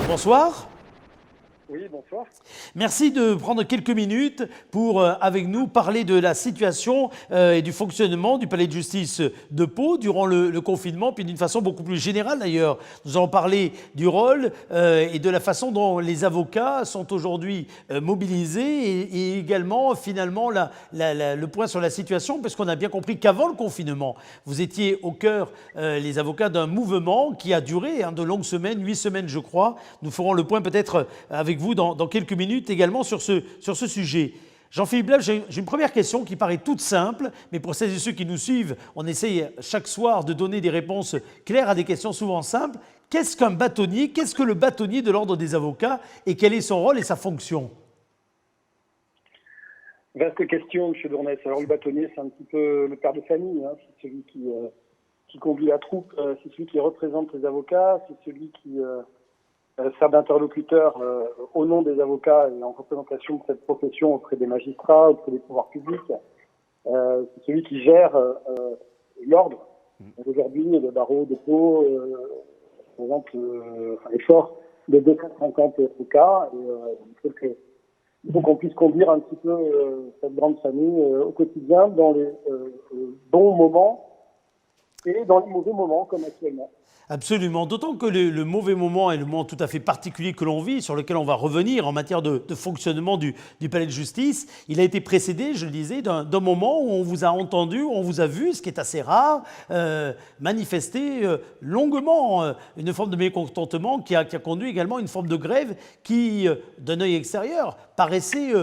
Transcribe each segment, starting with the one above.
Bonsoir. Oui, bonsoir. Merci de prendre quelques minutes pour, avec nous, parler de la situation et du fonctionnement du palais de justice de Pau durant le confinement, puis d'une façon beaucoup plus générale d'ailleurs. Nous allons parler du rôle et de la façon dont les avocats sont aujourd'hui mobilisés et également finalement le point sur la situation, parce qu'on a bien compris qu'avant le confinement, vous étiez au cœur, les avocats, d'un mouvement qui a duré de longues semaines, 8 semaines je crois. Nous ferons le point peut-être avec vous dans quelques minutes également sur ce sujet. Jean-Philippe Blève, j'ai une première question qui paraît toute simple, mais pour celles et ceux qui nous suivent, on essaye chaque soir de donner des réponses claires à des questions souvent simples. Qu'est-ce qu'un bâtonnier? Qu'est-ce que le bâtonnier de l'ordre des avocats? Et quel est son rôle et sa fonction? Vaste question, M. Dournès. Alors, le bâtonnier, c'est un petit peu le père de famille. Hein. C'est celui qui conduit la troupe, c'est celui qui représente les avocats, c'est celui qui sert d'interlocuteur au nom des avocats et en représentation de cette profession auprès des magistrats, auprès des pouvoirs publics. C'est celui qui gère l'ordre. Aujourd'hui, le barreau de Pau représente l'effort de 250 avocats. Et, il faut qu'on puisse conduire un petit peu cette grande famille au quotidien dans les bons moments et dans les mauvais moments comme actuellement. Absolument, d'autant que le mauvais moment est le moment tout à fait particulier que l'on vit, sur lequel on va revenir en matière de fonctionnement du palais de justice. Il a été précédé, je le disais, d'un moment où on vous a entendu, où on vous a vu, ce qui est assez rare, manifester longuement une forme de mécontentement qui a conduit également à une forme de grève qui, d'un œil extérieur, paraissait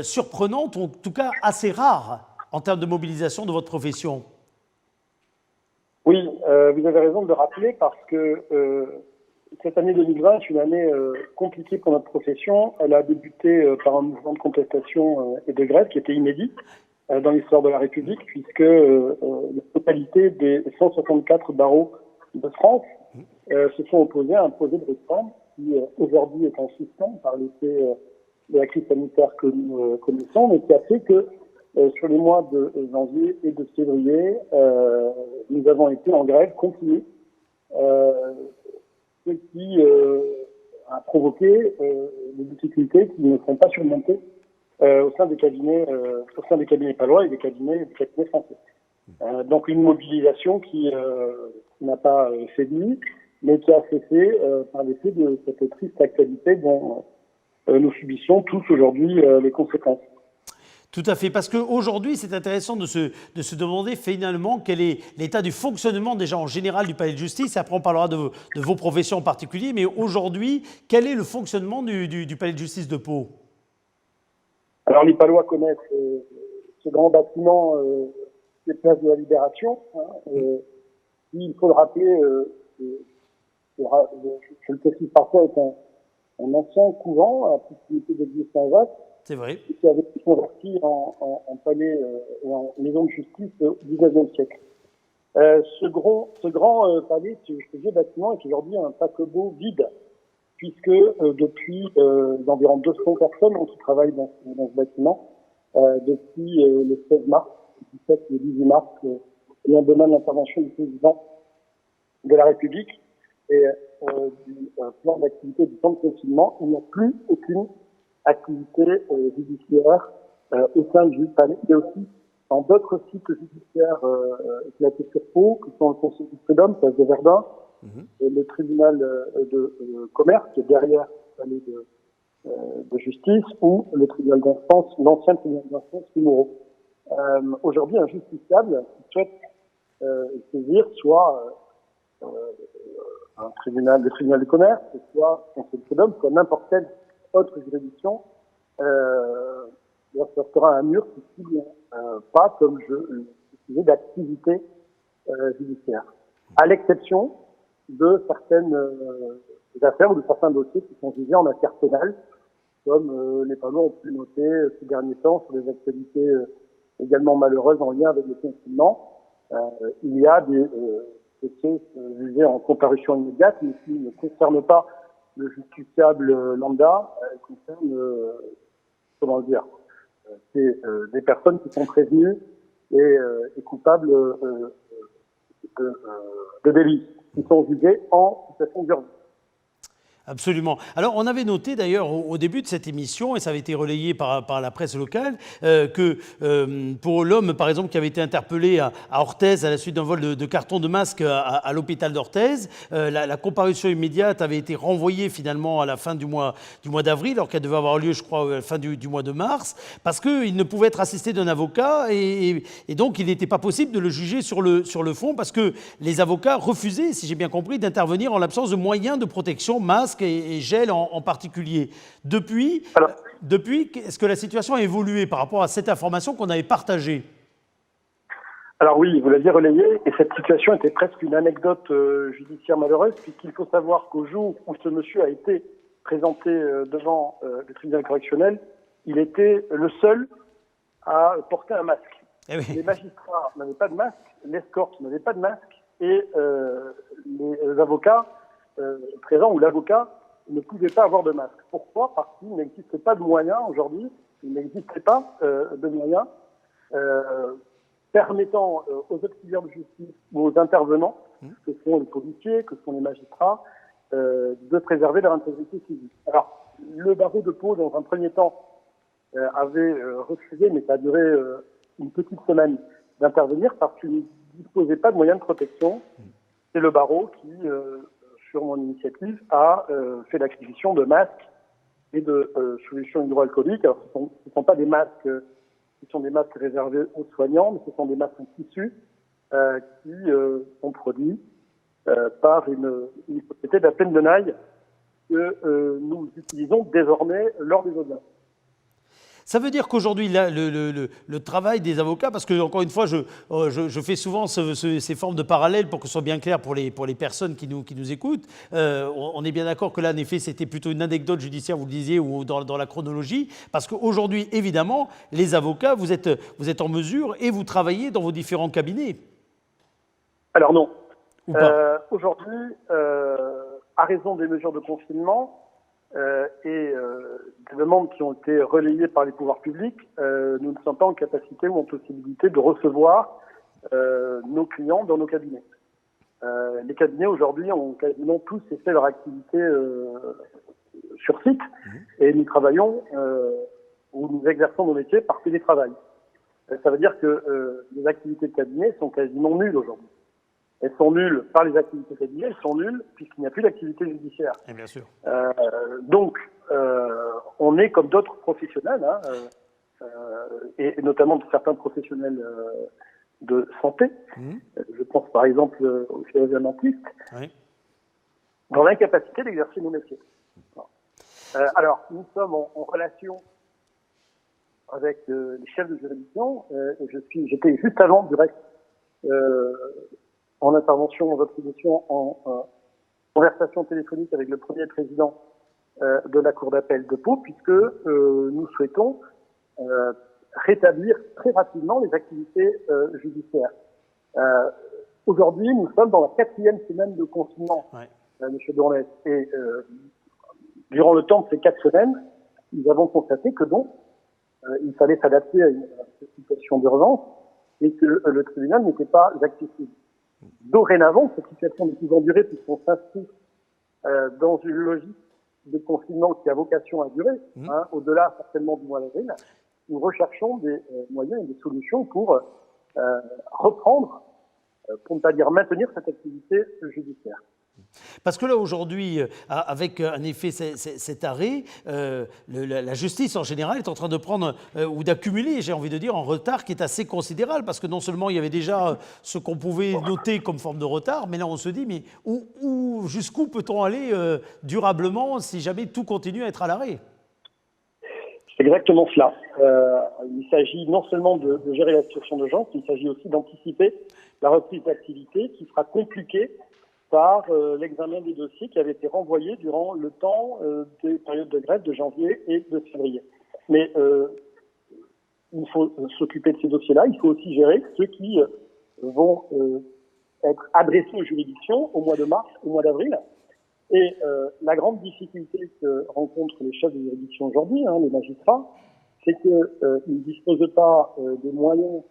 surprenante, ou en tout cas assez rare en termes de mobilisation de votre profession. Oui, vous avez raison de le rappeler parce que cette année 2020 est une année compliquée pour notre profession. Elle a débuté par un mouvement de contestation et de grève qui était inédit dans l'histoire de la République, puisque la totalité des 164 barreaux de France se sont opposés à un projet de réforme qui aujourd'hui est en suspens par l'effet de la crise sanitaire que nous connaissons, mais qui a fait que sur les mois de janvier et de février, nous avons été en grève continue, ce qui a provoqué des difficultés qui ne sont pas surmontées au sein des cabinets palois et des cabinets français. Donc une mobilisation qui n'a pas fait de nuit, mais qui a cessé par l'effet de cette triste actualité dont nous subissons tous aujourd'hui les conséquences. Tout à fait, parce qu'aujourd'hui, c'est intéressant de se demander finalement quel est l'état du fonctionnement déjà en général du palais de justice. Après, on parlera de vos professions en particulier, mais aujourd'hui, quel est le fonctionnement du palais de justice de Pau? Alors, les Palois connaissent ce grand bâtiment des places de la Libération. Il faut le rappeler, je le précise parfois, est un ancien couvent à proximité de l'église Saint-Jacques. C'est vrai. Qui avait été converti en palais et en maison de justice au XIXe siècle. Ce grand palais, ce vieux bâtiment est aujourd'hui un paquebot vide, puisque depuis environ 200 personnes qui travaillent dans ce bâtiment, depuis le 16 mars, le 17 et le 18 mars, au lendemain de l'intervention du président de la République et du plan d'activité du plan de confinement, il n'y a plus aucune activité judiciaire au sein du palais, mais aussi dans d'autres sites judiciaires éclatés sur Pau, que sont le conseil du prud'homme, place de Verdun, et le tribunal de commerce, qui est derrière le palais de justice, ou le tribunal d'instance, l'ancien tribunal d'instance du Moreau. Aujourd'hui, un justiciable qui souhaite saisir soit le tribunal de commerce, soit le conseil du prud'homme, soit n'importe quel autre juridiction, sera un mur qui ne pas, comme je le disais, d'activité judiciaire. À l'exception de certaines affaires ou de certains dossiers qui sont jugés en matière pénale, comme les Palois ont pu noter ces derniers temps sur des actualités également malheureuses en lien avec le confinement. Il y a des dossiers jugés en comparution immédiate, mais qui ne concernent pas le justiciable lambda, concerne, c'est des personnes qui sont prévenues et coupables de délits, qui sont jugés en situation d'urgence. Absolument. Alors, on avait noté d'ailleurs au début de cette émission, et ça avait été relayé par la presse locale, que pour l'homme, par exemple, qui avait été interpellé à Orthez à la suite d'un vol de carton de masque à l'hôpital d'Orthez, la comparution immédiate avait été renvoyée finalement à la fin du mois d'avril, alors qu'elle devait avoir lieu, je crois, à la fin du mois de mars, parce qu'il ne pouvait être assisté d'un avocat, et donc il n'était pas possible de le juger sur le fond, parce que les avocats refusaient, si j'ai bien compris, d'intervenir en l'absence de moyens de protection, masques et gel en particulier. Depuis, est-ce que la situation a évolué par rapport à cette information qu'on avait partagée? Alors oui, vous l'aviez relayé, et cette situation était presque une anecdote judiciaire malheureuse, puisqu'il faut savoir qu'au jour où ce monsieur a été présenté devant le tribunal correctionnel, il était le seul à porter un masque. Eh oui. Les magistrats n'avaient pas de masque, l'escorte n'avait pas de masque, et les avocats présents, ou l'avocat, ne pouvait pas avoir de masque. Pourquoi? Parce qu'il n'existe pas de moyens aujourd'hui, il n'existait pas de moyens permettant aux auxiliaires de justice ou aux intervenants, que sont les policiers, que sont les magistrats, de préserver leur intégrité physique. Alors, le barreau de Pau, dans un premier temps, avait refusé, mais ça a duré une petite semaine, d'intervenir parce qu'il ne disposait pas de moyens de protection. C'est le barreau qui, sur mon initiative, a fait l'acquisition de masques et de solutions hydroalcooliques. Alors, ce ne sont pas des masques qui sont des masques réservés aux soignants, mais ce sont des masques en tissu qui sont produits par une société de la Pendenaille que nous utilisons désormais lors des audiences. Ça veut dire qu'aujourd'hui, le travail des avocats, parce que encore une fois, je fais souvent ces formes de parallèles pour que ce soit bien clair pour les personnes qui nous écoutent. On est bien d'accord que là, en effet, c'était plutôt une anecdote judiciaire, vous le disiez, ou dans la chronologie, parce qu'aujourd'hui, évidemment, les avocats, vous êtes en mesure et vous travaillez dans vos différents cabinets. Alors non. Ou pas. Aujourd'hui, à raison des mesures de confinement, et des demandes qui ont été relayées par les pouvoirs publics, nous ne sommes pas en capacité ou en possibilité de recevoir nos clients dans nos cabinets. Les cabinets aujourd'hui ont quasiment tous cessé leur activité sur site et nous travaillons ou nous exerçons nos métiers par télétravail. Ça veut dire que les activités de cabinet sont quasiment nulles aujourd'hui. Elles sont nulles par les activités cabinet, elles sont nulles puisqu'il n'y a plus d'activité judiciaire. Et bien sûr. Donc, on est comme d'autres professionnels, et notamment de certains professionnels de santé. Je pense par exemple aux chirurgiens-dentistes, dans l'incapacité d'exercer nos métiers. Alors, nous sommes en relation avec les chefs de juridiction. J'étais juste avant, du reste, en intervention, en votre émission, en conversation téléphonique avec le premier président de la Cour d'appel de Pau, puisque nous souhaitons rétablir très rapidement les activités judiciaires. Aujourd'hui, nous sommes dans la 4e semaine de confinement, Monsieur Dournès, et durant le temps de ces 4 semaines, nous avons constaté que donc, il fallait s'adapter à une situation d'urgence et que le tribunal n'était pas accessible. Dorénavant, cette situation ne pouvant durer puisqu'on s'inscrit dans une logique de confinement qui a vocation à durer, au-delà certainement du mois d'avril, nous recherchons des moyens et des solutions pour reprendre, pour ne pas dire maintenir cette activité judiciaire. Parce que là, aujourd'hui, avec en effet cet arrêt, la justice en général est en train de prendre ou d'accumuler, j'ai envie de dire, un retard qui est assez considérable. Parce que non seulement il y avait déjà ce qu'on pouvait noter comme forme de retard, mais là on se dit, mais jusqu'où peut-on aller durablement si jamais tout continue à être à l'arrêt? C'est exactement cela. Il s'agit non seulement de gérer la situation d'urgence, mais il s'agit aussi d'anticiper la reprise d'activité qui sera compliquée par l'examen des dossiers qui avaient été renvoyés durant le temps des périodes de grève de janvier et de février. Mais il faut s'occuper de ces dossiers-là. Il faut aussi gérer ceux qui vont être adressés aux juridictions au mois de mars, au mois d'avril. Et la grande difficulté que rencontrent les chefs de juridiction aujourd'hui, les magistrats, c'est qu'ils ne disposent pas des moyens,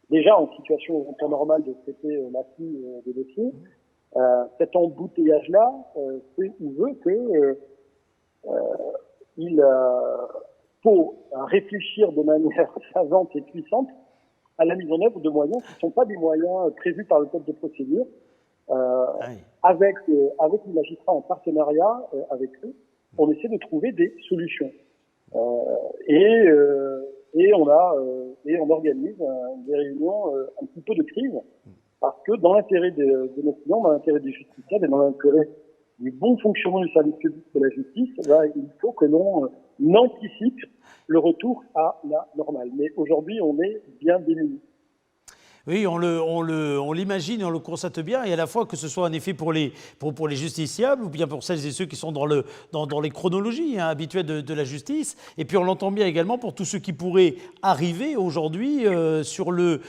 déjà en situation en temps normal, de traiter l'afflux des dossiers, cet embouteillage-là fait ou veut que il faut réfléchir de manière savante et puissante à la mise en œuvre de moyens qui ne sont pas des moyens prévus par le code de procédure, avec les magistrats en partenariat avec eux, on essaie de trouver des solutions. Et on organise des réunions un petit peu de crise, parce que dans l'intérêt de nos clients, dans l'intérêt des justiciables et dans l'intérêt du bon fonctionnement du service public de la justice, il faut que l'on anticipe le retour à la normale. Mais aujourd'hui, on est bien démunis. Oui, on l'imagine et on le constate bien, et à la fois que ce soit un effet pour les justiciables ou bien pour celles et ceux qui sont dans les chronologies habituelles de la justice, et puis on l'entend bien également pour tous ceux qui pourraient arriver aujourd'hui sur le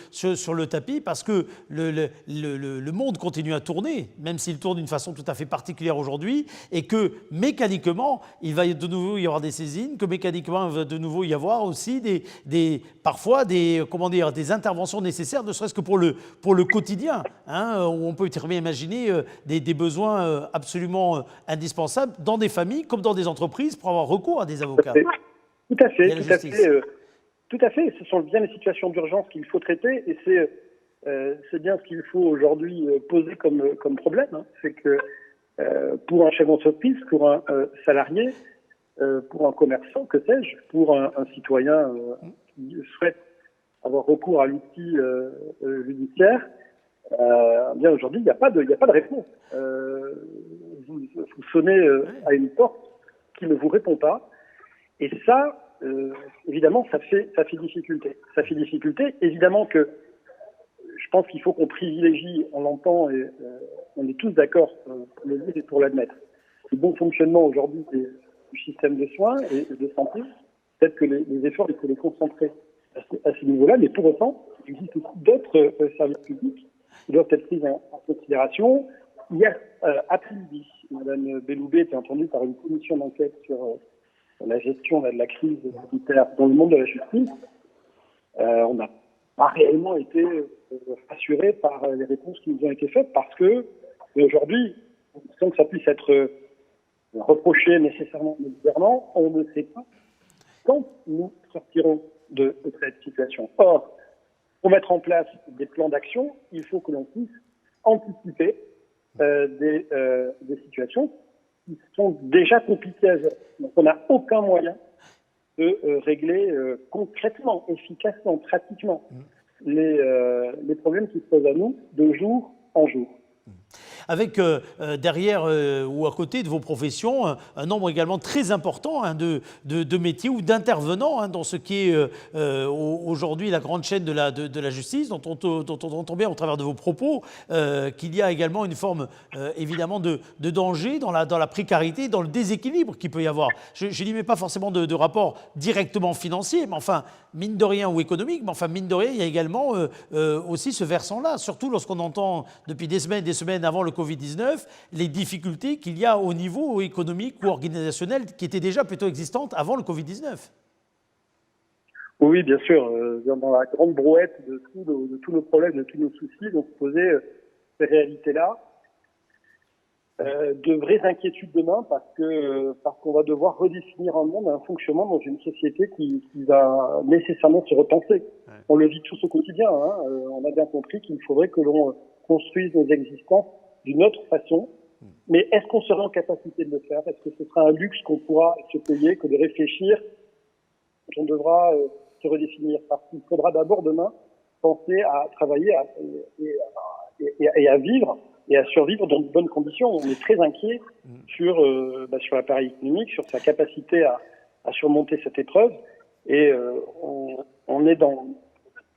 tapis, parce que le monde continue à tourner, même s'il tourne d'une façon tout à fait particulière aujourd'hui, et que mécaniquement, il va de nouveau y avoir des saisines, que mécaniquement, il va de nouveau y avoir aussi parfois des interventions nécessaires, ne serait-ce que pour le quotidien, où on peut très bien imaginer des besoins absolument indispensables dans des familles comme dans des entreprises pour avoir recours à des avocats. Tout à fait. Ce sont bien les situations d'urgence qu'il faut traiter, et c'est bien ce qu'il faut aujourd'hui poser comme problème. C'est que pour un chef d'entreprise, pour un salarié, pour un commerçant, que sais-je, pour un citoyen qui souhaite avoir recours à l'outil judiciaire, bien aujourd'hui, il n'y a pas de réponse. Vous sonnez à une porte qui ne vous répond pas, et ça, évidemment, ça fait difficulté. Ça fait difficulté. Évidemment que je pense qu'il faut qu'on privilégie, on l'entend et on est tous d'accord pour le dire et pour l'admettre, le bon fonctionnement aujourd'hui du système de soins et de santé. Peut-être que les efforts, il faut les concentrer à ce niveau-là, mais pour autant, il existe aussi d'autres services publics qui doivent être pris en considération. Hier après-midi, Mme Belloubet était entendue par une commission d'enquête sur la gestion de la crise sanitaire dans le monde de la justice. On n'a pas réellement été rassurés par les réponses qui nous ont été faites, parce que aujourd'hui, sans que ça puisse être reproché nécessairement au gouvernement, on ne sait pas quand nous sortirons de cette situation. Or, pour mettre en place des plans d'action, il faut que l'on puisse anticiper des situations qui sont déjà compliquées à gérer. Donc, on n'a aucun moyen de régler concrètement, efficacement, pratiquement les problèmes qui se posent à nous de jour en jour. Avec derrière ou à côté de vos professions un nombre également très important de métiers ou d'intervenants dans ce qui est aujourd'hui la grande chaîne de la justice, dont on entend bien au travers de vos propos qu'il y a également une forme évidemment de danger dans la précarité, dans le déséquilibre qu'il peut y avoir. Je n'y mets pas forcément de rapport directement financier, mais enfin mine de rien, ou économique, mais enfin mine de rien, il y a également aussi ce versant-là, surtout lorsqu'on entend depuis des semaines avant le Covid-19, les difficultés qu'il y a au niveau économique ou organisationnel qui étaient déjà plutôt existantes avant le Covid-19. Oui, bien sûr. Dans la grande brouette de tous nos problèmes, de tous nos soucis, donc poser ces réalités-là. De vraies inquiétudes demain, parce qu'on va devoir redéfinir un monde, un fonctionnement dans une société qui va nécessairement se repenser. Ouais. On le vit tous au quotidien. On a bien compris qu'il faudrait que l'on construise nos existences d'une autre façon. Mais est-ce qu'on sera en capacité de le faire? Est-ce que ce sera un luxe qu'on pourra se payer que de réfléchir? On devra se redéfinir, parce qu'il faudra d'abord demain penser à travailler et à vivre et à survivre dans de bonnes conditions. On est très inquiet sur l'appareil économique, sur sa capacité à surmonter cette épreuve, et on est dans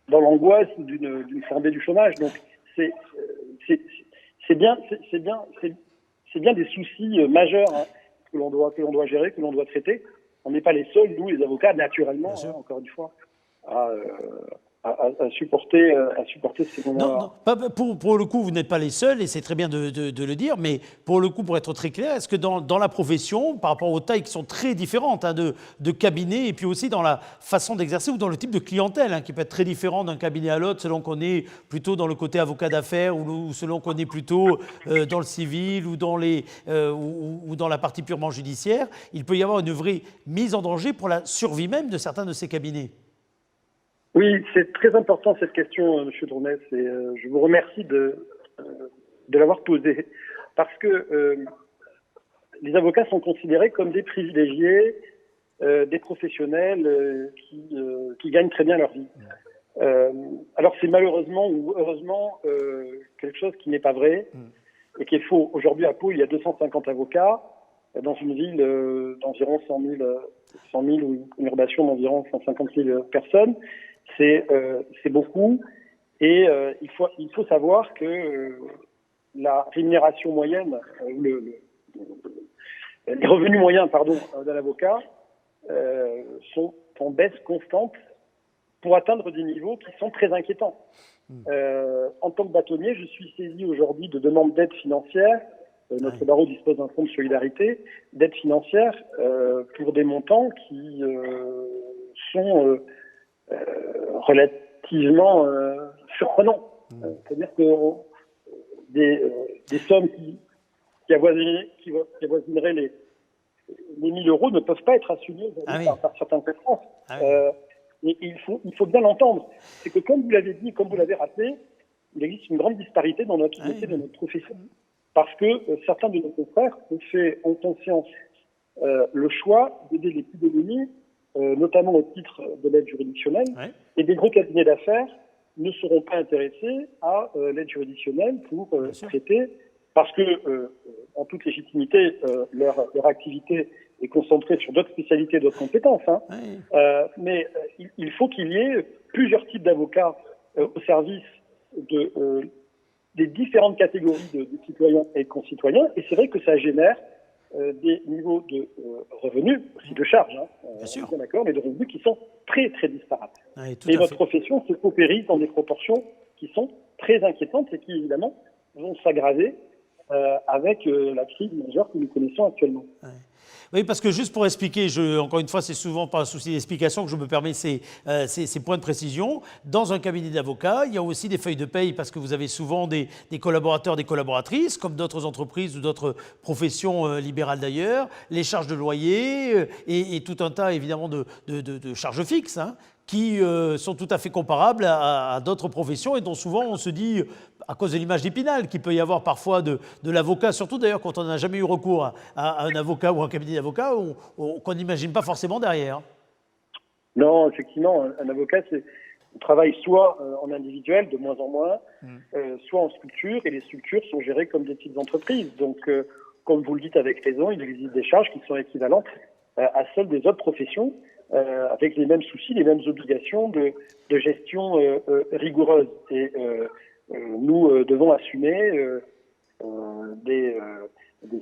l'angoisse d'une flambée du chômage. Donc c'est bien des soucis majeurs que l'on doit gérer, que l'on doit traiter. On n'est pas les seuls, nous les avocats, naturellement, encore une fois, à supporter ces Non, moments-là. non, pour le coup, vous n'êtes pas les seuls, et c'est très bien de le dire, mais pour le coup, pour être très clair, est-ce que dans la profession, par rapport aux tailles qui sont très différentes hein, de cabinets, et puis aussi dans la façon d'exercer ou dans le type de clientèle, hein, qui peut être très différent d'un cabinet à l'autre, selon qu'on est plutôt dans le côté avocat d'affaires ou selon qu'on est plutôt dans le civil ou ou dans la partie purement judiciaire, il peut y avoir une vraie mise en danger pour la survie même de certains de ces cabinets. Oui, c'est très important cette question, Monsieur Drounès, et je vous remercie de l'avoir posée, parce que les avocats sont considérés comme des privilégiés, des professionnels qui gagnent très bien leur vie. Alors c'est malheureusement ou heureusement quelque chose qui n'est pas vrai et qui est faux. Aujourd'hui à Pau, il y a 250 avocats dans une ville d'environ 100 000 ou une conurbation d'environ 150 000 personnes. C'est beaucoup et il faut savoir que la rémunération moyenne ou les revenus moyens d'un avocat sont en baisse constante pour atteindre des niveaux qui sont très inquiétants. En tant que bâtonnier, je suis saisi aujourd'hui de demandes d'aide financière. Notre barreau dispose d'un fonds de solidarité, d'aide financière pour des montants qui sont relativement surprenants. C'est-à-dire que des sommes qui avoisineraient les 1 000 euros ne peuvent pas être assumées par certains confrères. Et il faut bien l'entendre. C'est que, comme vous l'avez dit, comme vous l'avez rappelé, il existe une grande disparité dans notre métier, dans notre profession. Parce que certains de nos confrères ont conscience le choix d'aider les plus démunis, notamment au titre de l'aide juridictionnelle, et des gros cabinets d'affaires ne seront pas intéressés à l'aide juridictionnelle pour traiter, parce que, en toute légitimité, leur activité est concentrée sur d'autres spécialités, d'autres compétences. Mais il faut qu'il y ait plusieurs types d'avocats au service des différentes catégories de citoyens et de concitoyens. Et c'est vrai que ça génère des niveaux de revenus, aussi de charges, bien d'accord, mais de revenus qui sont très, très disparates. Et notre profession se paupérise dans des proportions qui sont très inquiétantes et qui, évidemment, vont s'aggraver avec la crise majeure que nous connaissons actuellement. Oui, parce que juste pour expliquer, encore une fois, c'est souvent par un souci d'explication que je me permets ces points de précision. Dans un cabinet d'avocats, il y a aussi des feuilles de paye parce que vous avez souvent des collaborateurs, des collaboratrices, comme d'autres entreprises ou d'autres professions libérales d'ailleurs, les charges de loyer et tout un tas évidemment de charges fixes. Qui sont tout à fait comparables à d'autres professions et dont souvent on se dit, à cause de l'image d'Épinal qu'il peut y avoir parfois de l'avocat, surtout d'ailleurs quand on n'a jamais eu recours à un avocat ou un cabinet d'avocats, qu'on n'imagine pas forcément derrière. Non, effectivement, un avocat, on travaille soit en individuel, de moins en moins, soit en structure, et les structures sont gérées comme des petites entreprises. Donc, comme vous le dites avec raison, il existe des charges qui sont équivalentes à celles des autres professions, avec les mêmes soucis, les mêmes obligations de gestion rigoureuse. Et nous devons assumer des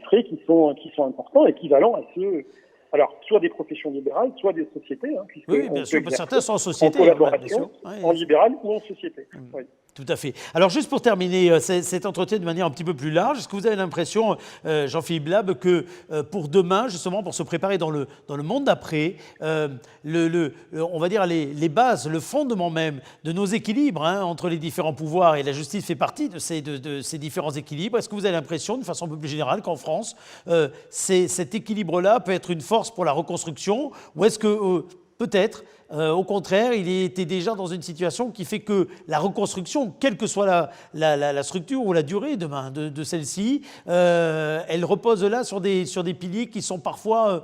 frais qui sont importants, équivalents à ceux, alors soit des professions libérales, soit des sociétés, oui, bien sûr, certains sont en société, en collaboration, en libéral ou en société. Oui. Tout à fait. Alors juste pour terminer cet entretien de manière un petit peu plus large, est-ce que vous avez l'impression, Jean-Philippe Lab, que pour demain, justement, pour se préparer dans le monde d'après, on va dire les bases, le fondement même de nos équilibres entre les différents pouvoirs, et la justice fait partie de ces différents équilibres, est-ce que vous avez l'impression, de façon un peu plus générale, qu'en France, cet équilibre-là peut être une force pour la reconstruction, ou est-ce que peut-être, au contraire, il était déjà dans une situation qui fait que la reconstruction, quelle que soit la structure ou la durée demain de celle-ci, elle repose là sur des piliers qui sont parfois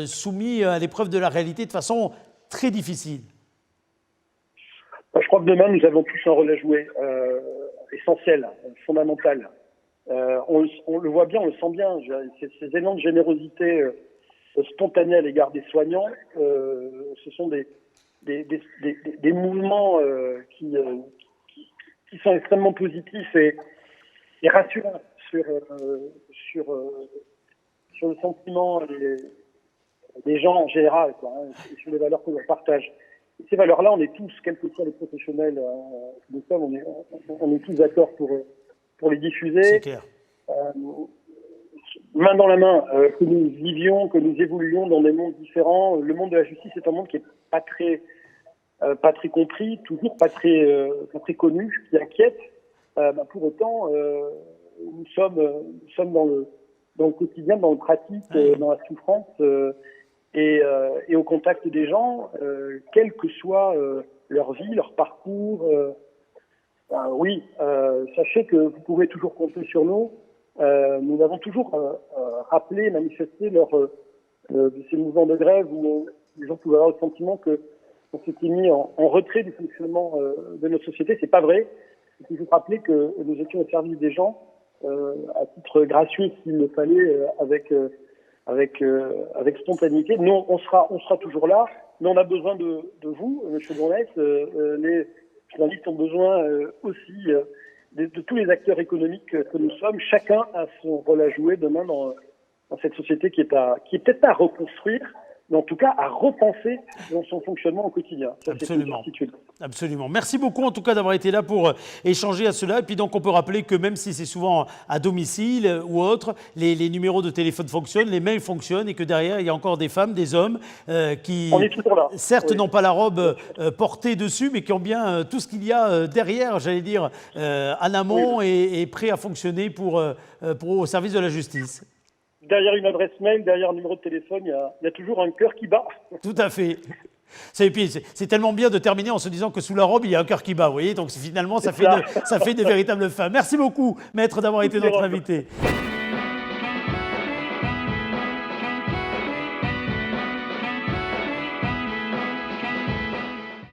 soumis à l'épreuve de la réalité de façon très difficile. Je crois que demain, nous avons tous un rôle à jouer, essentiel, fondamental. On le voit bien, on le sent bien. Ces élans de générosité spontanés à l'égard des soignants, ce sont des mouvements qui sont extrêmement positifs et rassurants sur le sentiment des gens en général, et sur les valeurs que l'on partage. Ces valeurs-là, on est tous, quels que soient les professionnels que nous sommes, on est tous d'accord pour les diffuser. C'est clair. Main dans la main, que nous vivions, que nous évoluions dans des mondes différents. Le monde de la justice est un monde qui est pas très compris, toujours pas très connu, qui inquiète. Pour autant, nous sommes dans le quotidien, dans le pratique, dans la souffrance et au contact des gens, quelle que soit leur vie, leur parcours. Oui, sachez que vous pouvez toujours compter sur nous. Nous avons toujours rappelé, manifesté lors de ces mouvements de grève où les gens pouvaient avoir le sentiment qu'on s'était mis en retrait du fonctionnement de notre société. C'est pas vrai. Il faut toujours rappeler que nous étions au service des gens à titre gratuit s'il le fallait, avec spontanéité. Nous, on sera toujours là, mais on a besoin de vous, Monsieur Bournès. Les journalistes ont besoin aussi de tous les acteurs économiques que nous sommes. Chacun a son rôle à jouer demain dans cette société qui est peut-être pas à reconstruire, mais en tout cas à repenser dans son fonctionnement au quotidien. Ça, absolument. Absolument. Merci beaucoup en tout cas d'avoir été là pour échanger à cela. Et puis donc on peut rappeler que même si c'est souvent à domicile ou autre, les numéros de téléphone fonctionnent, les mails fonctionnent et que derrière il y a encore des femmes, des hommes qui certes n'ont pas la robe portée dessus, mais qui ont bien tout ce qu'il y a derrière, j'allais dire, en amont et prêt à fonctionner au service de la justice. Derrière une adresse mail, derrière un numéro de téléphone, il y a toujours un cœur qui bat. Tout à fait. C'est tellement bien de terminer en se disant que sous la robe, il y a un cœur qui bat, vous voyez. Donc finalement, ça fait de véritables fins. Merci beaucoup, maître, d'avoir été notre invité.